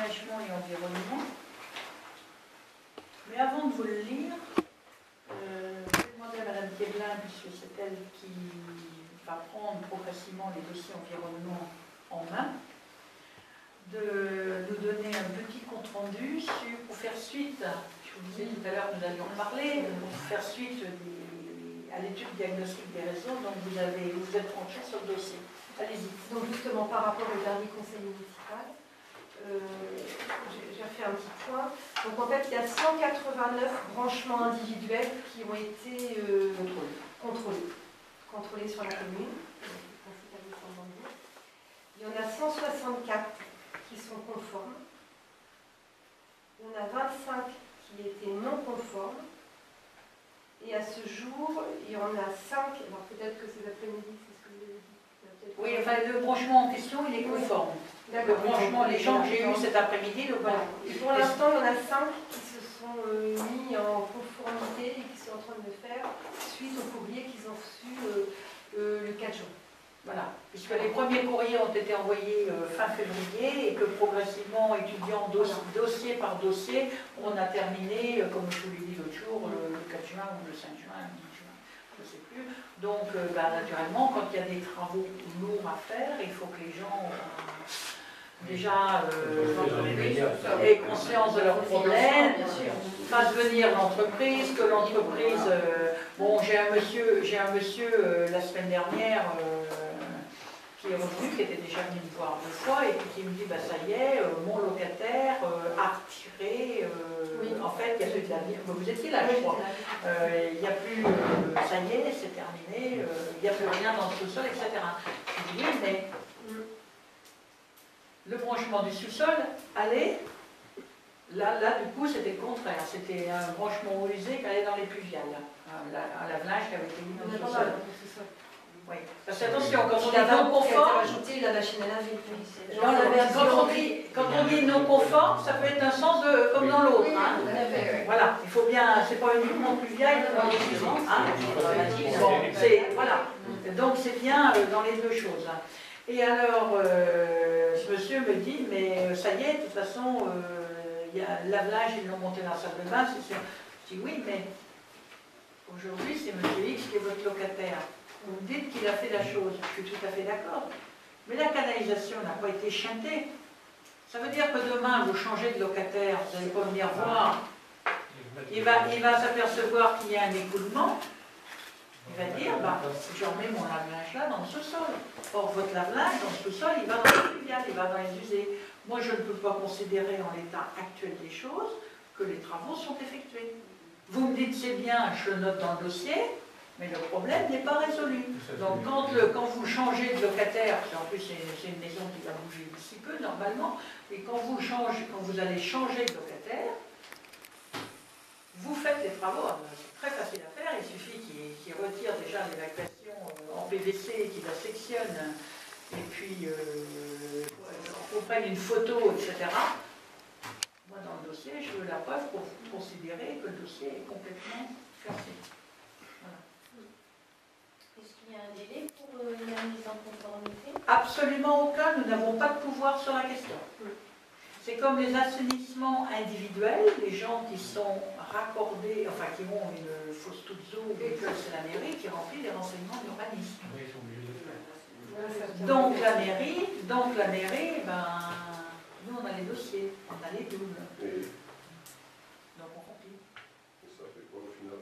aménagement et environnement. Mais avant de vous le lire, je vais demander à Madame Thieblin, puisque c'est elle qui va prendre progressivement les dossiers environnement en main, de nous donner un petit compte-rendu pour faire suite, je vous disais tout à l'heure, nous allions parler, pour faire suite à l'étude diagnostique des réseaux, donc vous êtes penché sur le dossier. Allez-y. Donc justement, par rapport au dernier conseil municipal, j'ai fait un petit point. Donc en fait, il y a 189 branchements individuels qui ont été contrôlés sur la commune. Il y en a 164 qui sont conformes. Il y en a 25 qui étaient non conformes. Et à ce jour, il y en a 5. Alors peut-être que cet après-midi, c'est ce que vous avez dit. Oui, enfin, le branchement en question, il est conforme. Le branchement, les gens que j'ai eus cet après-midi, voilà. Et pour l'instant, il y en a 5 qui se sont mis en conformité et qui sont en train de le faire suite au courrier qu'ils ont reçu le 4 juin. Voilà, puisque les premiers courriers ont été envoyés fin février et que progressivement, étudiant dossier par dossier, on a terminé, comme je vous l'ai dit l'autre jour, le 4 juin ou le 5 juin, le 10 juin, je ne sais plus. Donc, naturellement, quand il y a des travaux lourds à faire, il faut que les gens déjà aient conscience de leurs problèmes, fassent venir l'entreprise, que l'entreprise... bon, j'ai un monsieur la semaine dernière... qui est revenu, qui était déjà venu me voir 2 fois, et puis qui me dit, bah, ça y est, mon locataire a retiré, en fait, il y a plus de la vie, vous étiez là, je crois, il n'y a plus, ça y est, c'est terminé, il n'y a plus rien dans le sous-sol, etc. Je dis, oui, mais le branchement du sous-sol, allait, là, du coup, c'était le contraire, c'était un branchement usé qui allait dans les pluviales, un lave-linge qui avait été mis dans le sous-sol. Oui. Parce que attention, quand on dit non conforme, rajouter la machine à laver. Quand on dit non conforme, ça peut être un sens comme dans l'autre. Hein. Voilà, il faut bien, c'est pas uniquement plus vieille, voilà. Donc c'est bien dans les deux choses. Et alors, ce monsieur me dit, mais ça y est, de toute façon, il y a le lave-linge, ils l'ont monté dans la salle de bain. Je dis oui, mais aujourd'hui, c'est monsieur X qui est votre locataire. Vous me dites qu'il a fait la chose, je suis tout à fait d'accord. Mais la canalisation n'a pas été chantée. Ça veut dire que demain, vous changez de locataire, vous n'allez pas venir voir. Il va s'apercevoir qu'il y a un écoulement. Il va dire, bah, je remets mon lave-linge là dans le sous-sol. Or, votre lave-linge dans le sous-sol, il va dans les pluviales, il va dans les usées. Moi, je ne peux pas considérer en l'état actuel des choses que les travaux sont effectués. Vous me dites, c'est bien, je le note dans le dossier. Mais le problème n'est pas résolu. Donc quand vous changez de locataire, en plus c'est une maison qui va bouger si peu normalement, et quand vous allez changer de locataire, vous faites les travaux. C'est très facile à faire, il suffit qu'il retire déjà l'évacuation en PVC, qu'il la sectionne, et puis qu'on prenne une photo, etc. Moi dans le dossier, je veux la preuve pour considérer que le dossier est complètement classé. Est-ce qu'il y a un délai pour la mise en conformité? Absolument aucun, nous n'avons pas de pouvoir sur la question. C'est comme les assainissements individuels, les gens qui sont raccordés, enfin qui ont une fosse toute zone, et que c'est la mairie qui remplit les renseignements d'urbanisme. Donc la mairie, ben, nous on a les dossiers, on a les doubles. Donc on remplit. Et ça fait quoi au final?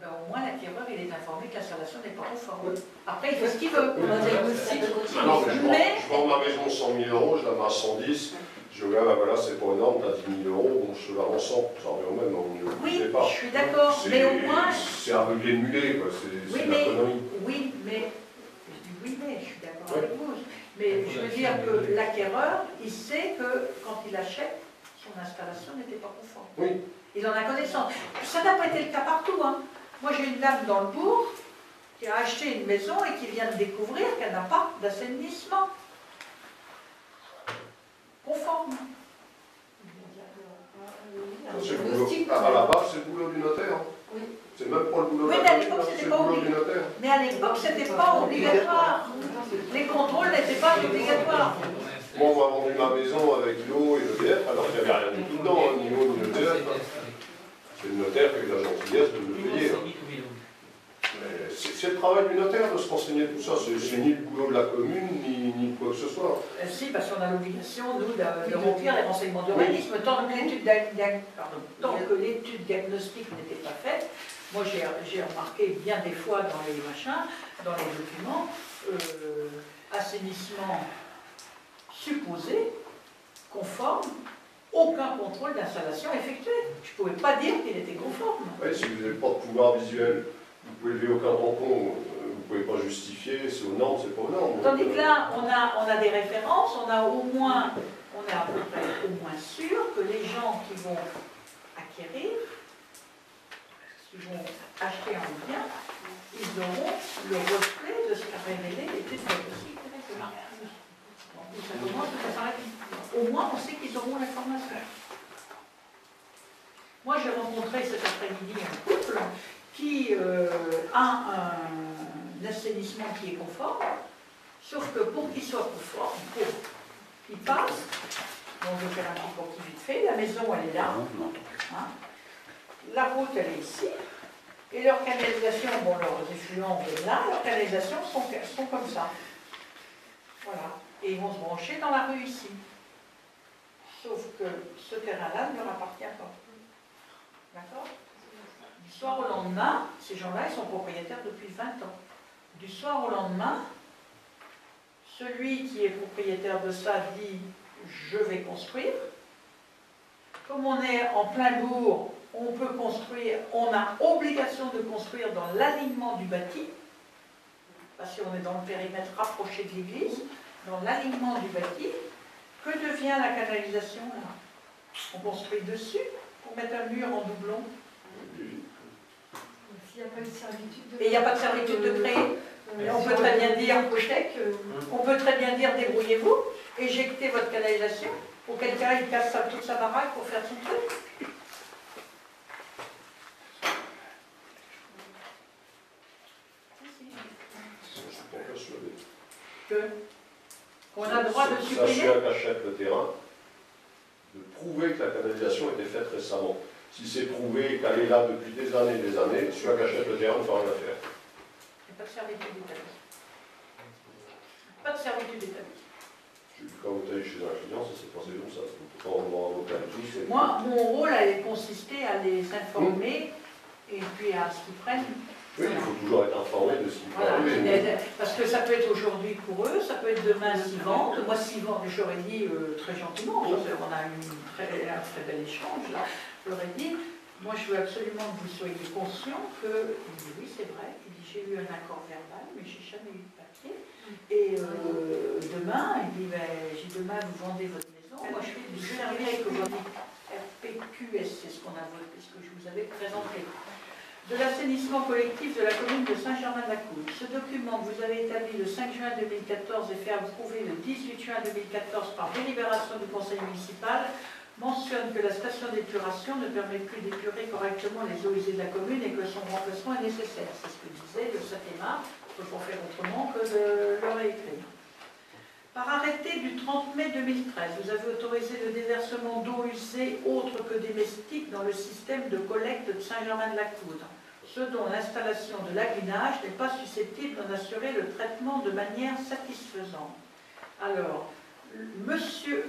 Ben, au moins l'acquéreur il est informé que l'installation n'est pas conforme. Après il fait ce qu'il veut. Non, mais je vends ma maison 100 000 €, je la mets à 110, je regarde, ben voilà, c'est pas énorme, t'as 10 000 €, bon je te la rends 100, ça revient au même, on oui, ne pas. Je suis d'accord, mais au moins... C'est aveuglé de mulet, quoi, c'est de la connerie. Oui, mais, je suis d'accord avec vous, mais je veux dire que l'acquéreur, il sait que quand il achète, son installation n'était pas conforme. Oui. Il en a connaissance. Ça n'a pas été le cas partout, hein. Moi, j'ai une dame dans le bourg qui a acheté une maison et qui vient de découvrir qu'elle n'a pas d'assainissement conforme. À la base, c'est le boulot du notaire. Oui. C'est même pas le boulot de la commune, c'est le boulot du notaire. Mais à l'époque, c'était pas obligatoire. Les contrôles n'étaient pas obligatoires. Moi, on m'a vendu ma maison avec l'eau et le qu'il n'y avait rien du tout dedans, au niveau du notaire. C'est le notaire qui a eu la gentillesse de me payer. C'est le travail du notaire de se renseigner tout ça, c'est ni le boulot de la commune, ni quoi que ce soit. Si, parce qu'on a l'obligation, nous, de remplir les renseignements d'urbanisme, tant que l'étude diagnostique n'était pas faite. Moi, j'ai remarqué bien des fois dans les machins, dans les documents, assainissement supposé, conforme, aucun contrôle d'installation effectué. Je ne pouvais pas dire qu'il était conforme. Ouais, si vous n'avez pas de pouvoir visuel, vous pouvez lever aucun tampon, vous ne pouvez pas justifier, c'est aux normes, c'est pas aux normes. Tandis que là, on a des références, on est à peu près au moins sûr que les gens qui vont acquérir, qui vont acheter un bien, ils auront le reflet de ce qu'a révélé l'étude diagnostique. Au moins, on sait qu'ils auront l'information. Moi, j'ai rencontré cet après-midi un couple qui a un assainissement qui est conforme, sauf que pour qu'il soit conforme, il passe. Donc, je vais faire un petit portrait vite fait. La maison, elle est là. Hein. La route, elle est ici. Et leurs canalisations, bon, leurs effluents viennent là, leurs canalisations sont comme ça. Voilà. Et ils vont se brancher dans la rue ici. Sauf que ce terrain-là ne leur appartient pas. D'accord? Du soir au lendemain, ces gens-là, ils sont propriétaires depuis 20 ans. Du soir au lendemain, celui qui est propriétaire de ça dit « je vais construire ». Comme on est en plein bourg, on peut construire, on a obligation de construire dans l'alignement du bâti, parce qu'on est dans le périmètre rapproché de l'église, dans l'alignement du bâti. Que devient la canalisation là? On construit dessus pour mettre un mur en doublon. S'il n'y a pas de servitude de... Et il n'y a pas de servitude de créer. On peut très bien dire on peut très bien dire débrouillez-vous, éjectez votre canalisation pour que quelqu'un il casse toute sa baraque pour faire son truc. Qu'on a le droit de supprimer. Ça, celui qui achète le terrain, de prouver que la canalisation a été faite récemment. Si c'est prouvé qu'elle est là depuis des années, celui qui achète le terrain ne fait rien à faire. Il n'y a pas de servitude établie. Pas de servitude établie. Quand vous allez chez un client, ça s'est passé comme ça. Quand on va en local et tout, c'est... Moi, mon rôle a consisté à les informer et puis à ce qu'ils prennent. Oui, il faut toujours être informé de ce qu'ils Voilà, prennent. parce que ça peut être aujourd'hui pour eux, ça peut être demain s'ils vendent. Moi, s'ils vendent, j'aurais dit très gentiment, on a eu un très bel échange là, j'aurais dit, moi je veux absolument que vous soyez conscients que, il dit oui c'est vrai, il dit j'ai eu un accord verbal, mais j'ai jamais eu de papier. Et demain, il dit demain vous vendez votre maison, moi je fais du service aujourd'hui, RPQS, c'est ce qu'on a voté, ce que je vous avais présenté. De l'assainissement collectif de la commune de Saint-Germain-de-la-Cour. Ce document que vous avez établi le 5 juin 2014 et fait approuver le 18 juin 2014 par délibération du conseil municipal mentionne que la station d'épuration ne permet plus d'épurer correctement les eaux usées de la commune et que son remplacement est nécessaire. C'est ce que disait le SATEMA, il faut faire autrement que de le réécrire. Par arrêté du 30 mai 2013, vous avez autorisé le déversement d'eau usée autre que domestique dans le système de collecte de Saint-Germain-de-la-Coudre, ce dont l'installation de l'aglinage n'est pas susceptible d'en assurer le traitement de manière satisfaisante. Alors, monsieur,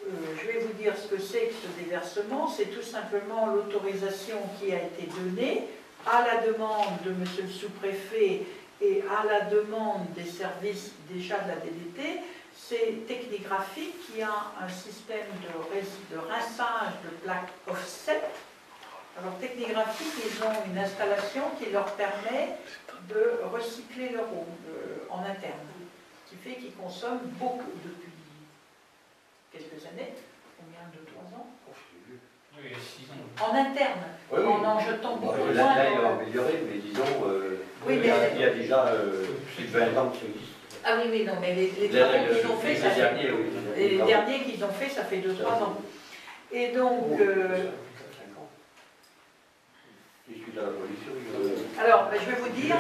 je vais vous dire ce que c'est que ce déversement, c'est tout simplement l'autorisation qui a été donnée à la demande de monsieur le sous-préfet et à la demande des services déjà de la DDT. C'est Technigraphique qui a un système de rinçage de plaques offset. Alors Technigraphique, ils ont une installation qui leur permet de recycler leur eau en interne, ce qui fait qu'ils consomment beaucoup depuis quelques années, combien, 2-3 ans? En interne, en jetant beaucoup moins. Là, il a amélioré, mais disons, oui, mais il y a déjà plus de 20 ans que ça existe. Ah oui, non, mais les travaux qu'ils ont fait, les derniers qu'ils ont fait, ça fait 2-3 ans. Et donc, alors, je vais vous dire,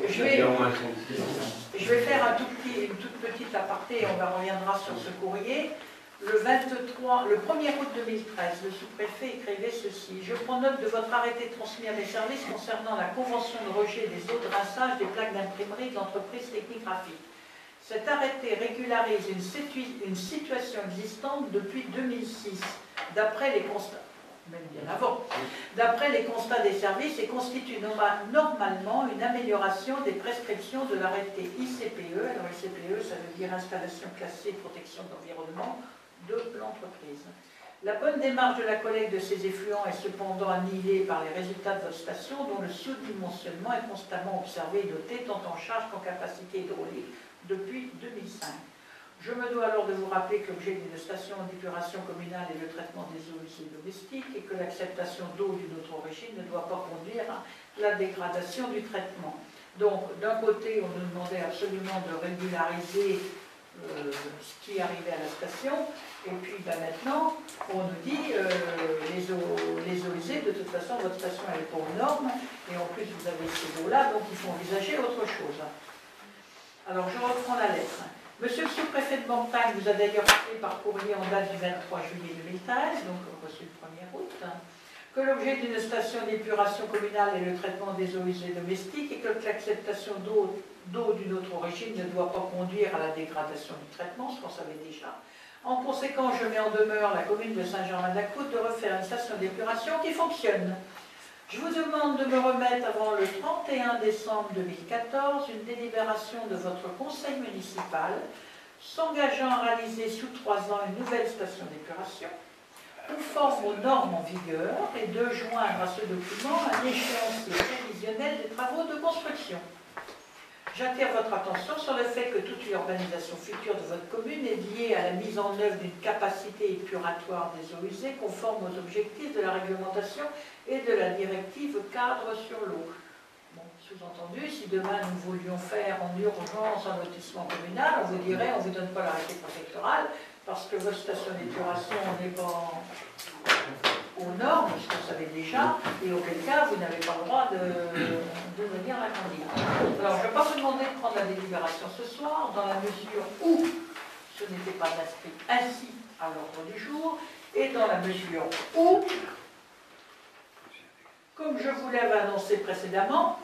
je vais faire une toute petite aparté, on reviendra sur ce courrier. le 1er août 2013, le sous-préfet écrivait ceci. Je prends note de votre arrêté transmis à mes services concernant la convention de rejet des eaux de rinçage des plaques d'imprimerie de l'entreprise technigraphique. Cet arrêté régularise une situation existante depuis 2006, d'après les constats, même bien avant, d'après les constats des services et constitue normalement une amélioration des prescriptions de l'arrêté ICPE. Alors ICPE, ça veut dire installation classée protection de l'environnement de l'entreprise. La bonne démarche de la collecte de ces effluents est cependant annihilée par les résultats de votre station, dont le sous-dimensionnement est constamment observé et noté, tant en charge qu'en capacité hydraulique, depuis 2005. Je me dois alors de vous rappeler que l'objet d'une station d'épuration communale est le traitement des eaux usées domestiques et que l'acceptation d'eau d'une autre origine ne doit pas conduire à la dégradation du traitement. Donc, d'un côté, on nous demandait absolument de régulariser ce qui arrivait à la station, et puis maintenant, on nous dit les eaux usées, de toute façon, votre station n'est pas aux normes, et en plus, vous avez ces eaux-là, donc il faut envisager autre chose. Alors, je reprends la lettre. Monsieur le sous-préfet de Mortagne vous a d'ailleurs appelé par courrier en date du 23 juillet 2013, donc reçu le 1er août, que l'objet d'une station d'épuration communale est le traitement des eaux usées domestiques et que l'acceptation d'eau d'une autre origine ne doit pas conduire à la dégradation du traitement, ce qu'on savait déjà. En conséquence, je mets en demeure la commune de Saint-Germain-de-la-Côte de refaire une station d'épuration qui fonctionne. Je vous demande de me remettre avant le 31 décembre 2014 une délibération de votre conseil municipal s'engageant à réaliser sous 3 ans une nouvelle station d'épuration conforme aux normes en vigueur et de joindre à ce document un échéancier prévisionnel des travaux de construction. J'attire votre attention sur le fait que toute l'urbanisation future de votre commune est liée à la mise en œuvre d'une capacité épuratoire des eaux usées conforme aux objectifs de la réglementation et de la directive cadre sur l'eau. Bon, sous-entendu, si demain nous voulions faire en urgence un lotissement communal, on vous dirait on ne vous donne pas l'arrêté préfectoral parce que votre station d'épuration n'est pas aux normes, ce que vous savez déjà, et auquel cas vous n'avez pas le droit de venir l'agrandir. Alors je ne vais pas vous demander de prendre la délibération ce soir, dans la mesure où ce n'était pas inscrit ainsi à l'ordre du jour, et dans la mesure où, comme je vous l'avais annoncé précédemment,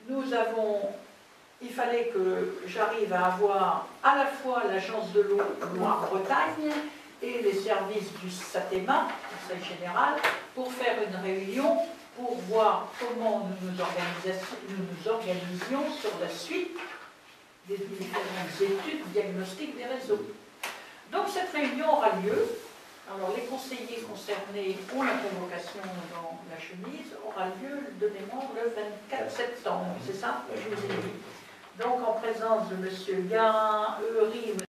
il fallait que j'arrive à avoir à la fois l'agence de l'eau Loire-Bretagne et les services du SATEMA, Conseil général, pour faire une réunion pour voir comment nous nous organisions sur la suite des différentes études diagnostiques des réseaux. Donc cette réunion aura lieu. Alors les conseillers concernés ont la convocation dans la chemise, aura lieu de mémoire le 24 septembre, c'est ça? Je vous ai dit. Donc en présence de M. Garin, Eury,